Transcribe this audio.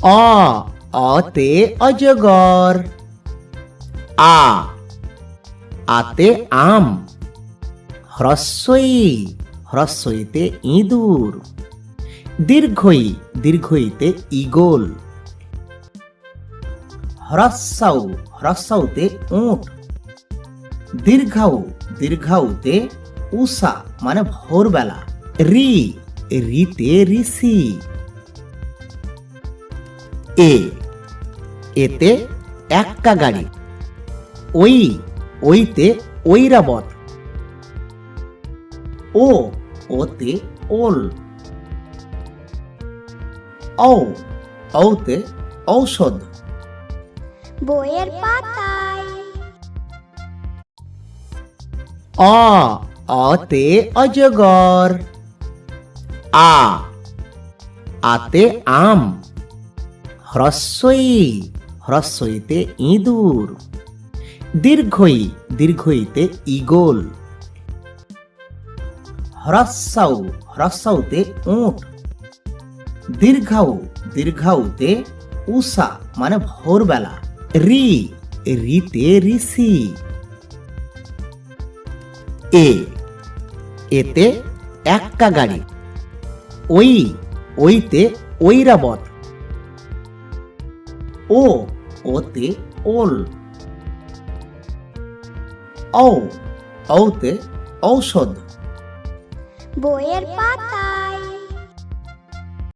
অ অতে অজগর। আতে আম। হ্রস্বই হ্রস্বইতে ইঁদুর। দীর্ঘই দীর্ঘইতে ঈগল। হ্রস্বউ হ্রস্বউতে উট। দীর্ঘাউ দীর্ঘাউতে উষা মানে ভোরবেলা। রি রিতে ঋষি। এতে এক্কা গাড়ি। ওইতে ঐরাবত। ওতে ওল। ঔতে ঔষধ। বইয়ের পাতায়। অতে অজগর। আতে আম। হ্রস্বই হ্রস্বইতে ইঁদুর। দীর্ঘই দীর্ঘইতে ঈগল। হ্রস্বউ হ্রস্বউতে উট। দীর্ঘাউ দীর্ঘাউতে উষা মানে ভোরবেলা। রিতে ঋষি। এতে এক্কা গাড়ি। ওইতে ঐরাবত। ওতে ওল। ঔতে ঔষধ। বইয়ের পাতায়।